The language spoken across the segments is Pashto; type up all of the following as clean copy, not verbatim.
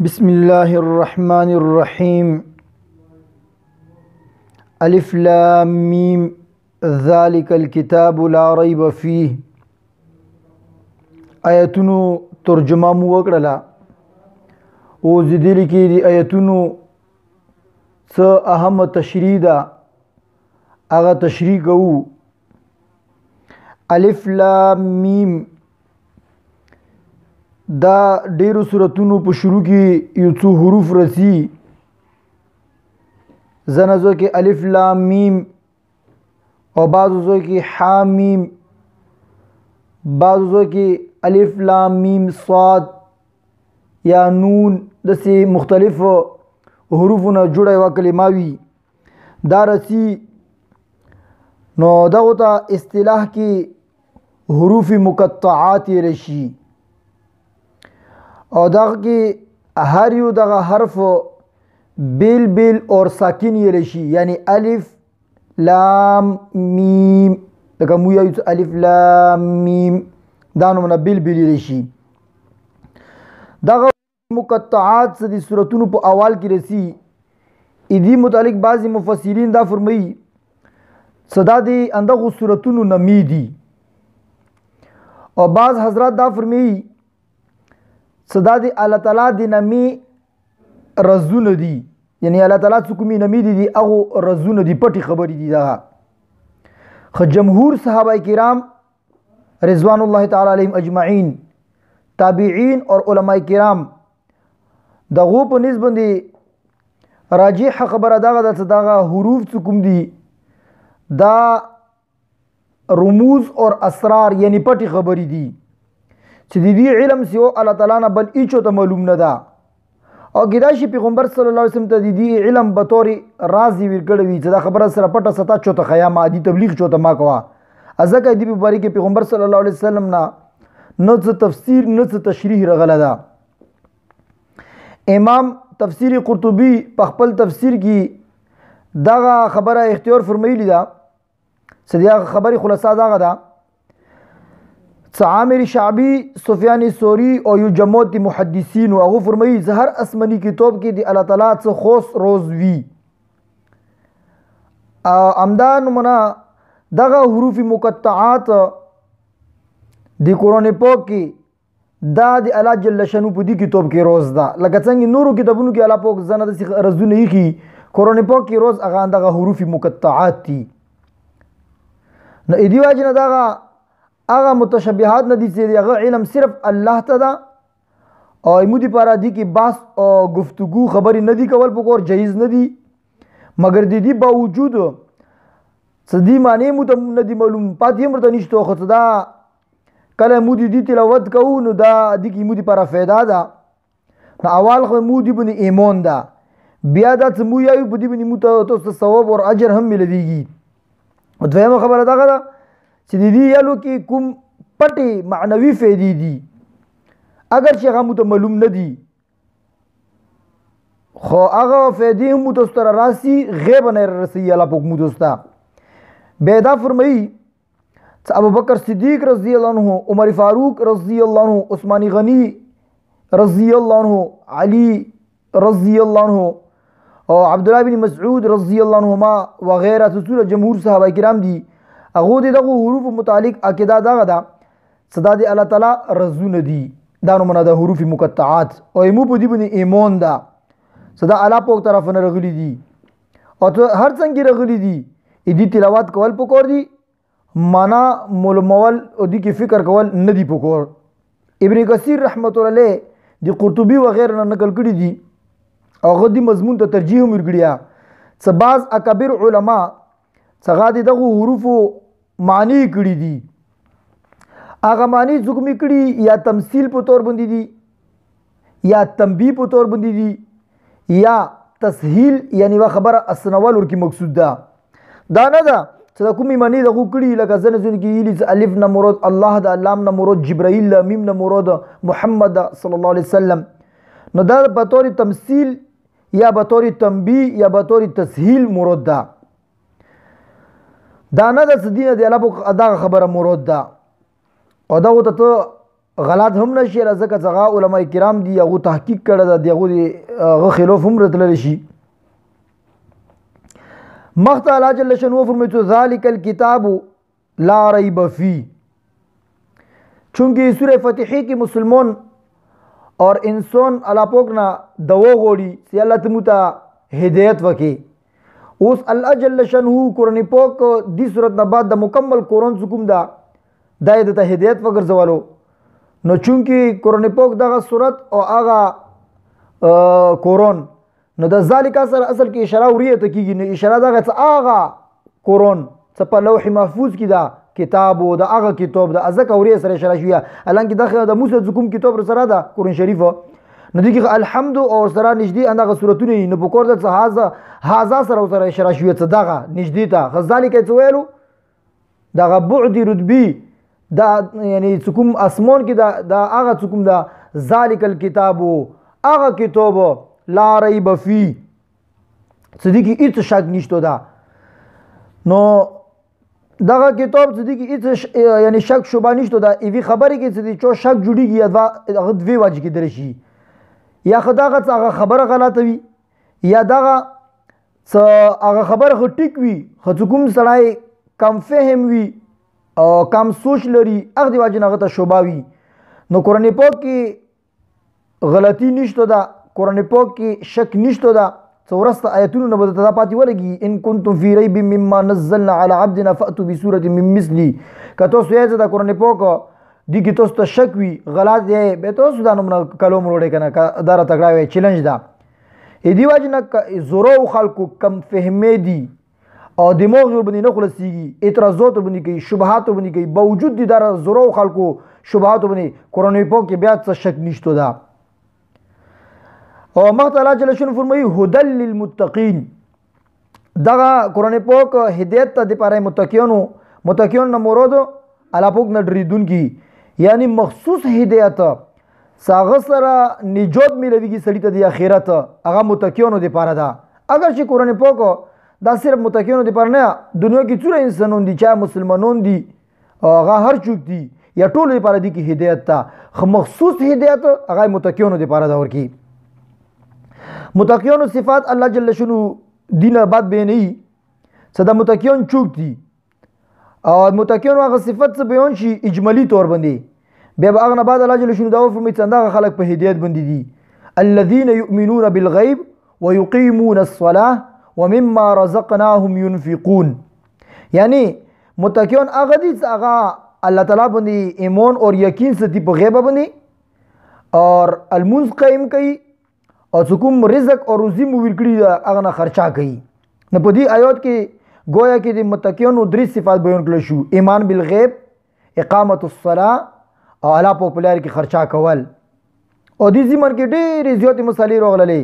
بسم الله الرحمن الرحيم الف لام ميم ذلك الكتاب لا ريب فيه آیتونو ترجمه مو وکړه او زیدلی کې دی آیتونو څه اهم تشریح ده هغه تشریح کوو. الف لام میم دا ډیرو سورتونو په شروع کې یو څو حروف رسی زنازو کې الف لام میم او بعضو زو کې ح میم بعضو زو کې الف لام میم صاد یا نون دسې مختلف حروفونه جوړه یوه کلمه وي دا رسی نو دغو ته اصطلاح کې حروف مقطعات ویلی شي او دغه کې هر یو دغه حرف بیل بیل اور ساکن ویلی شي یعنی الف لام میم لکه مو یو الف لام میم دا نومونه بیل بیل ویلی شي. دغه مقطعات څه دي سورتونو په اول کې رسی دې متعلق بعضی مفسرین دا فرمایي صدا دی اندغه سورتونو نمی دي او بعض حضرات دا فرمایي صدا دی الله تعالی دی نمی رزونه دي یعنی الله تعالی څه کومې نمی دي هغه رزونه دي پټي خبرې دي. دا خو جمهور صحابه کرام رضوان الله تعالی علیهم اجمعین تابعین اور علماء کرام دغه په نسبت دي راجح خبره دغه حروف څه کوم دي دا رموز اور اسرار یعنی پټي خبرې دي چې د دې علم سیو الله تعالی نه بل هیڅ ته معلوم نه ده او کدا شي پیغمبر صلی الله علیه وسلم ته د دې علم به طور رازي ورکړی وي چې دا خبره سره پټه ستا چوته خیا مادي تبلیغ چوته ما کوا ازکه دې په باری کې پیغمبر صلی الله علیه وسلم نه نه څه تفسیر نه څه تشریح رغله ده. امام تفسیر قرطبی په خپل تفسیر کې دغه خبره اختیار فرمایلی ده سدیا خبري خلاصه داغه ده عامر شعبی سفیان ثوری او یو جماعت محدثین او هغه فرمایي زهر اسمنی کتاب کې دی الله تعالی څخه خوش روز وی امدان منا دغه حروف مقطعات دی قران پاک کې دا دی الله جل شانو په دې کتاب کې روز ده لکه څنګه نورو کتابونو کې الله پاک زنه د رزونه یې کی قران پاک کې روز هغه دغه حروف مقطعات دي نو ایدی واجنه دغه هغه متشابهات نه دي چې هغه علم صرف الله ته ده او ایمودی پارا دي کې باس او گفتگو خبري نه دي کول پکور جایز نه دي مگر د دې باوجود صدی معنی مو ته نه دي معلوم پاتې مرته نشته خو دا کله مودي دي تلاوت کوو نو دا د کې مودي پارا फायदा ده نو اول خو مودي باندې ایمان ده بیا دا څه مو یو په دې باندې مو ته ثواب او اجر هم مليږي. او دویمه خبره دا ده چې د دې یالو کې کوم پټي معنوي فائدې دي اگر چې هغه مو ته معلوم نه دي خو هغه فائدې هم مو ته راسي غیب نه رسي الله پاک مو دوستا بیدا فرمایي ابو بکر صدیق رضی الله عنه عمر فاروق رضی الله عنه عثمان غنی رضی الله عنه علی رضی الله عنه او عبد الله بن مسعود رضی الله عنهما وغيرها ټول جمهور صحابه کرام دي هغه دغه حروف متعلق عقیده دغه ده صدا دی الله تعالی رزونه دي دا نومونه د حروف مقطعات او ایمو په دې باندې ایمان ده صدا الله په طرف نه رغلي دي او هر څنګه رغلي دي دې تلاوت کول پکور دي معنا مولمول او دې کې فکر کول نه دي پکور. ابن کثیر رحمت الله علیه د قرطبی و غیر نه نقل کړي دي او غدي مضمون ته ترجیح ورګړیا څه بعض اکبر علما څنګه دغه حروف معنی کړي دي هغه معنی زګمی کړي یا تمثيل په تور باندې دي یا تنبیه په تور باندې دي یا تسهیل یعنی وا خبره اسنول ورکی مقصود ده دا نه ده چې کومې معنی دغه کړي لکه ځنه ځنه کې ویلي الف نه مراد الله د علام نه مراد جبرائیل میم نه مراد محمد صلی الله علیه وسلم نو دا په تور تمثيل یا په تور تنبیه یا په تور تسهیل مراد ده دا نه د سدینه دی الله په دا خبره مراد ده او دا ته غلط هم نشي ځکه چې هغه علما کرام دي هغه تحقیق کړی ده د هغه خلاف هم راتللی شي. مخته الله جل شانه فرمایي چې ذالک الکتاب لا ریب فیه. چونکہ سورہ فتحی کی مسلمان اور انسان اللہ پاک نا دو غوڑی سی اللہ تموتا ہدایت وکی. اس اللہ جل شانہ قرآن پاک دی صورت نباد دا مکمل قرآن سکم دا دایدتا ہدایت وگر زوالو. نو چونکہ قرآن پاک دا صورت اور آغا قرآن نو دا ذالک اصل کی اشارہ وریت کی گی. نو اشارہ دا غیت آغا قرآن سپا لوح محفوظ کی دا کتاب او د هغه کتاب د ازک اوري سره اشاره شوی الان کې د موسی زکوم کتاب سره دا قرآن شریف نو دغه الحمد او سره نږدې اندغه سورتونه نه پکور د هاذا سره اشاره شوی څه دغه نږدې ته غزالی کې ویلو دغه بعد رتبی دا یعنی زکوم اسمان کې دا هغه زکوم دا ذالک الکتاب هغه کتاب لا ریب فی صدیقی هیڅ شک نشته دا. نو دغه کتاب چې دی هیڅ یعنی شک شوبه نشته دا ایوی خبرې کې چې چو شک جوړیږي یا هغه دوی واجب کې درشي یا خداغه هغه خبره غلطه وي یا دغه هغه خبره ټیک وي خو کوم سړی کم فهم وي او کم سوچ لري هغه دی واجب هغه ته شوبه وي. نو قرآن پاک کې غلطي نشته دا قرآن پاک کې شک نشته دا ورسته آیتونو نه به ته پاتې ولګي ان کنتم فی ریب مما نزلنا علی عبدنا فاتوا بسورة من مثلی. که تاسو یې د قرآن پاک دي کې تاسو ته شک وي غلط دی به تاسو دا نومونه کلام وروړئ که نه دا راته کړی وی چیلنج ده. دې وجې نه زورو خلکو کم فهمې دي او دماغ ورباندې نه خلاصېږي اعتراضات ورباندې کوي شبهات ورباندې کوي باوجود دي دا زورو خلکو شبهات ورباندې قرآن پاک کې بیا څه شک نشته ده. اور مقطع اللہ جل شانہ فرمائی ہدل للمتقین دغه قرآن پاک ہدایت ته د پاره متقیون نه مراد الله پاک نه ډریدون کی یعنی مخصوص هدایت ساغه سره نجات ملويږي سړی ته د آخرت هغه متقیون د پاره ده. اگر چې قرآن پاک دا صرف متقیون د پاره نه دنیا کې څوره انسانون دي چا مسلمانون دي هغه هر څوک دي یا ټول لپاره دي کې هدایت ته مخصوص هدایت هغه متقیون د پاره ده. ورکی متقیون صفات الله جل شانه دینه بعد بیانې صدا متقیون چوک دي او متقیون هغه صفات څه بیان شي اجمالی طور باندې بیا هغه نه بعد الله جل شانه دا فرمایي چې دا خلک په هدایت باندې دي الذين يؤمنون بالغیب ويقيمون الصلاة ومما رزقناهم ينفقون. یعنی متقیون هغه دي چې هغه الله تعالی باندې ایمان او یقین ستې په غیب باندې اور المنز قائم کوي او څوک رزق او روزي مو ورکړي هغه نه خرچا کوي. نو په دې آیات کې گویا کې د متقینو درې صفات بیان کړل شو ایمان بالغیب اقامت الصلاة او الله په لار کې خرچا کول او دې زمون کې ډېرې زیاتې مسالې راغللې.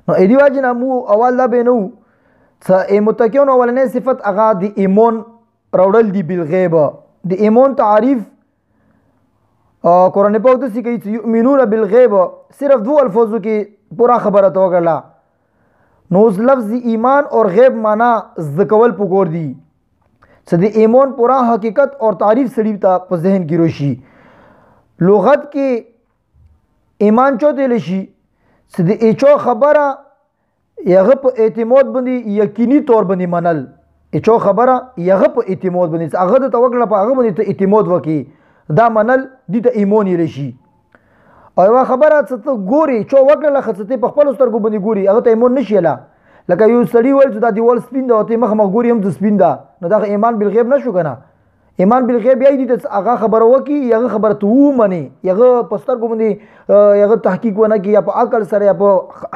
نو دې واجب نه مو اول دا بینو چې متقینو اولنې صفت هغه د ایمان راوړل دی بالغیب. د ایمان تعریف قرآن پاک دسی کوي چې یؤمنون بالغیب صرف دو الفاظو کې پورا خبره تو کړله. نو اس لفظ ایمان اور غیب معنا ذکول پکور دی چې د ایمان پورا حقیقت اور تعریف سړي ته په ذهن کې روشي. لغت کې ایمان چوته لشي چې د ایچو خبره یغه په اعتماد باندې یقیني طور باندې منل ایچو خبره یغه په اعتماد باندې هغه د توکل په هغه باندې ته اعتماد وکي دا منل دي ته ایمان یې لشي. او یو خبره چې ته ګوري چو وکړه خصته په خپل سترګو باندې ګوري هغه ته ایمان نشي لا لکه یو سړی ول چې دا دیوال سپین ده او ته مخ ګوري هم د سپین ده نو دا ایمان بالغیب نشو کنه. ایمان بالغیب یی دي ته هغه خبره وکي هغه خبره ته ومني هغه په سترګو باندې هغه تحقیق ونه کی یا په عقل سره یا په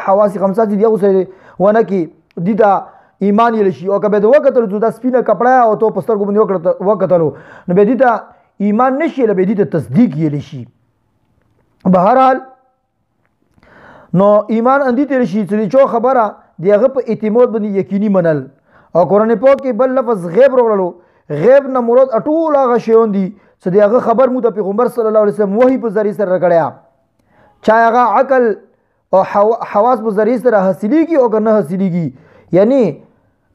حواس خمسه دي هغه سره ونه کی دي دا ایمان یې لشي. او کبه د وکړه دا سپینه کپڑا او ته په سترګو باندې وکړه نو به دي ته ایمان نشي له به دي ته تصدیق یې لشي. بهرحال نو ایمان اندی تیر شي چې چو خبره دیغه په اعتماد باندې یقیني منل. او قرآن پاک کې بل لفظ غیب راغلو غیب نه مراد اټول هغه شیون دي چې دیغه خبر مو د پیغمبر صلی الله علیه وسلم وحی په ذریعہ سره راغړیا چا هغه عقل او حواس په ذریعہ سره حاصلېږي او کنه حاصلېږي. یعنی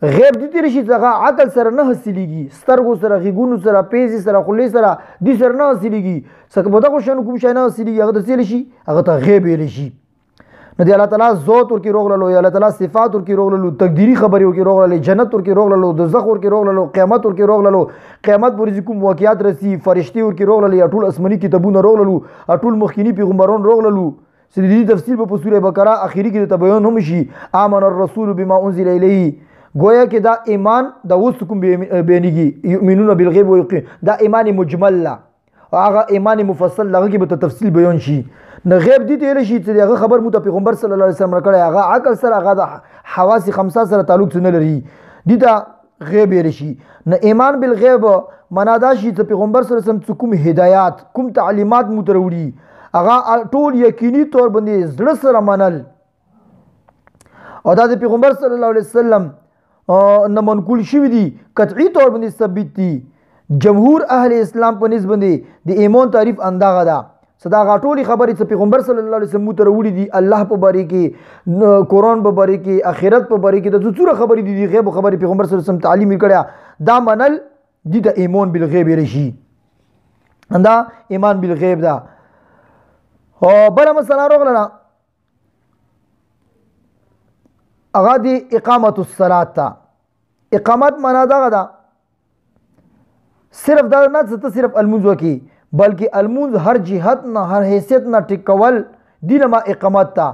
غیب دي تیر شي هغه عقل سره نه حاصلېږي، سترګو سره، غېږونو سره، پیزې سره، خولې سره دې سره نه حاصلېږي. څکه په دغو شیانو کوم شی نه حاصلېږي هغه ته څه ویلی شي؟ هغه ته غیب ویلی شي. نو د الله تعالی ذات ورکې روغللو، یا الله تعالی صفات ورکې روغللو، تقدیري خبرې ورکې روغللې، جنت ورکې روغللو، دوزخ ورکې روغللو، قیامت ورکې روغللو، قیامت پورې چې کوم واقعات رسي، فرشتې ورکې روغللې، ټول آسماني کتابونه روغللو، ټول مخکیني پیغمبران روغللو. چې د دې تفصیل به په سوره بقره اخري کې درته بیان هم شي. آمن الرسول بما انزل الیه، گویا کې دا ایمان دا اوس کوم بیانېږي، یؤمنون بالغیب ویقین، دا ایمان مجمل لا، هغه ایمان مفصل هغه کې به تفصیل بیان شي. نه غیب دي ته ویلی شي چې هغه خبر مو ته پیغمبر صلی الله علیه وسلم راکړی، هغه عقل سره، هغه د حواس خمسه سره تعلق نه لري، دي ته غیب ویلی شي. نه ایمان بالغیب معنا دا شي چې پیغمبر صلی الله علیه وسلم کوم هدایات، کوم تعلیمات مو ته راوړي، هغه ټول یقیني طور باندې زړه سره منل، او دا د پیغمبر صلی الله علیه وسلم نه منقول شوي دي، قطعي طور باندې ثابت دي. جمهور اهل اسلام په نسبت باندې د ایمان تعریف اندغه ده، صدا غاټولي خبرې چې پیغمبر صلی الله علیه وسلم ته وړي دي، الله په باره کې، قرآن په باره کې، آخرت په باره کې د څوره خبرې دي، غیب خبرې پیغمبر صلی الله علیه وسلم تعلیم کړی، دا منل دي ته ایمان بالغیب رشي، دا ایمان بالغیب ده. او بل مسله راغله هغه دی اقامت الصلاة ته. اقامت معنا دغه ده، صرف دا نه چې ته صرف المونځ وکړي، بلکې المونځ هر جهت نه، هر حیثیت نه ټیکول دي نه ما اقامت ته،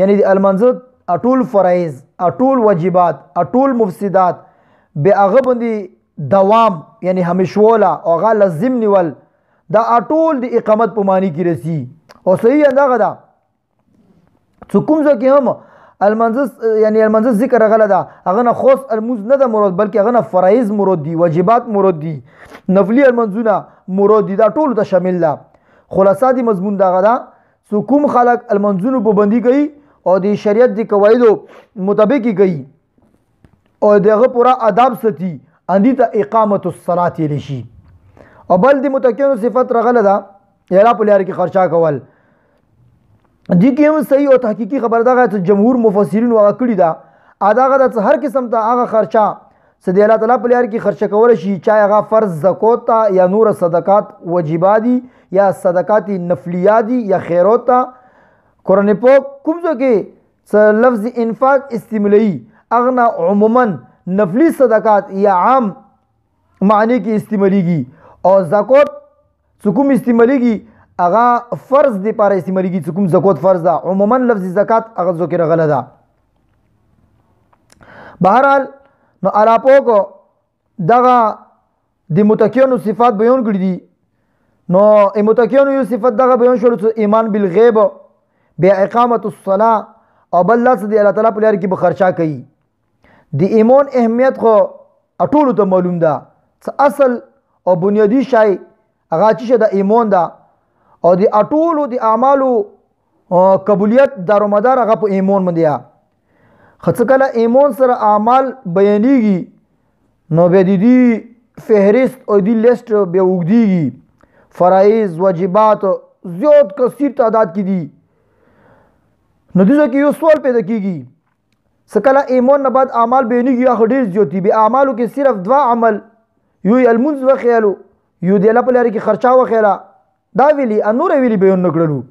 یعنی د المنځ اټول فرایض، اټول واجبات، اټول مفسدات به هغه باندې دوام، یعنی همیشواله او هغه لازم نیول، دا اټول د اقامت په معنی کې رسی. او صحیح اندغه ده چې کوم ځای کې هم المنځ، یعنی المنځ ذکر غله ده، هغه نه خاص المنځ نه ده مراد، بلکې هغه نه فرایض مراد دي، واجبات مراد دي، نفلی المنځونه مراد دي، دا ټول ته شامل ده. خلاصه دی مضمون دغه ده چې کوم خلک المنځونو پابندي کوي او د شریعت د قواعدو مطابق کوي او دغه پورا آداب ساتي، اندی ته اقامت الصلاة ویل شي. او بل د متقینو صفت رغله ده یلا په لار کې خرچا کول، دي کې هم صحیح او تحقیقي خبر دغه چې جمهور مفسرین واغ کړی دا اداغه د هر قسم ته هغه خرچا چې د الله تعالی په لار کې خرچه کول شي، چا هغه فرض زکات یا نور صدقات واجبادي یا صدقات نفلیادي یا خیرات. قرآن پاک کوم ځای کې لفظ انفاق استعمالي اغنا عموما نفلی صدقات یا عام معنی کې استعماليږي، او زکات کوم استعماليږي هغه فرض دی پاره استعماليږي، چې کوم زکات فرض ده، عموما لفظ زکات هغه ذکر غله ده. بهرحال نو اراپوکو دغه د متقینو صفات بیان کړی دي. نو متقینو یو صفت دغه بیان شول چې ایمان بالغیب، بیا اقامت الصلاة، او بل لاس دی الله تعالی په لار کې به خرچا کوي. د ایمان اهمیت خو ټولو ته معلوم ده، چې اصل او بنیادی شی هغه چې د ایمان ده، او د اټولو د اعمالو قبولیت دارومدار هغه په ایمان باندې ده. خڅ کله ایمان سره اعمال بیانېږي نو به د دې فهرست او د لیست بیا وګدیږي، فرایض واجبات زیات کثیر تعداد کې دي. نو دغه کې یو سوال پیدا کیږي، سکله ایمان نه بعد اعمال بیانېږي یا ډېر زیات دي، به اعمالو کې صرف دوا عمل، یو المنځ وخیالو، یو د الله په لار کې خرچا وخیاله، دا ویلی انور ویلی بیان نکړلو.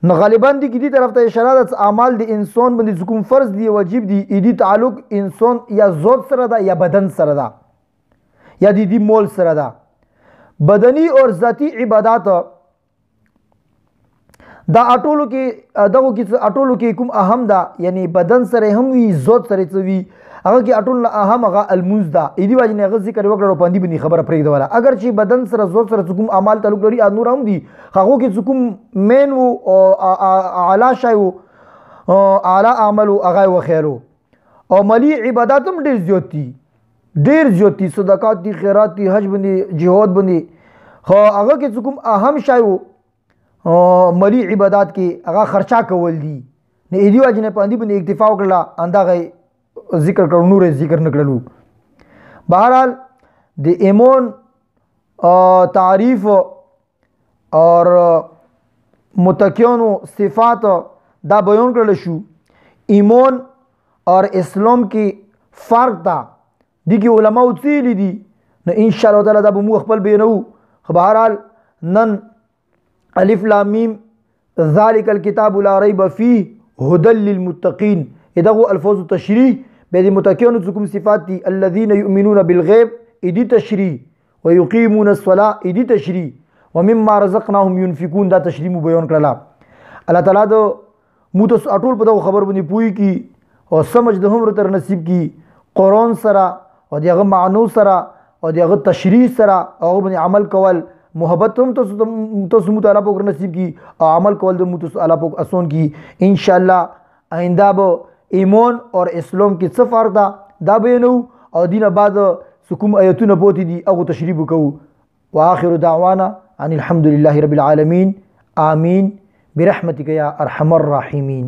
نو غالبا دي کې دې طرف ته اشاره ده چې اعمال د انسان باندې کوم فرض دي واجب دي، دې تعلق انسان یا ذات سره ده یا بدن سره ده یا د دې مول سره ده. بدنی اور ذاتی عبادت دا اټولو کې دغه کې اټولو کې کوم اهم ده، یعنی بدن سره هم وي ذات سره څه وي، هغه کې اټول اهم هغه الموز ده. دې وجه نه هغه ذکر وکړو پاندې باندې خبره پرېږدوله. اگر چې بدن سره ذات سره کوم اعمال تعلق لري نور هم دي، هغه کې کوم مین او اعلی شی او اعلی عمل او هغه وخیرو، او مالی عبادت هم ډېر زیات دي، ډېر زیات دي، صدقات دي، خیرات دي، حج باندې، جهاد باندې. خو هغه کې کوم اهم شی مالی عبادت کې هغه خرچا کول دي. نه دې وجه نه پاندې باندې اکتفا وکړه، اندغه ذکر کړو، نور ذکر نکړلو. بہرحال د ایمان تعریف اور متقینو صفات دا بیان کړل شو. ایمان اور اسلام کې فرق تا دی کی علماء تیلی دی نو ان شاء الله تعالی دا به مو خپل بینو. بهرحال نن الف لام میم ذالک الکتاب لا ریب فیه هدى للمتقین دغه الفاظ تشریح به د متقینو کوم صفات دي الذين يؤمنون بالغیب ادي تشریح ويقيمون الصلاه ادي تشریح ومما رزقناهم ينفقون دا تشریح بیان کړلا. الله تعالی د مو ته اټول په دغه خبر باندې پوي کی او سمجھ د هم تر نصیب کی قرآن سره او دغه معنو سره او دغه تشریح سره او باندې عمل کول محبت هم تاسو مطالعه پوک نصیب کی او عمل کول د مطالعه پوک اسون کی ان شاء الله. آئندہ با ایمان اور اسلام کی څه فرق دا بینو او دینه بعد سکوم آیتونه بوتی دی او تشریح وکړو. واخر دعوانا ان الحمد لله رب العالمین آمین برحمتک یا ارحم الراحمین.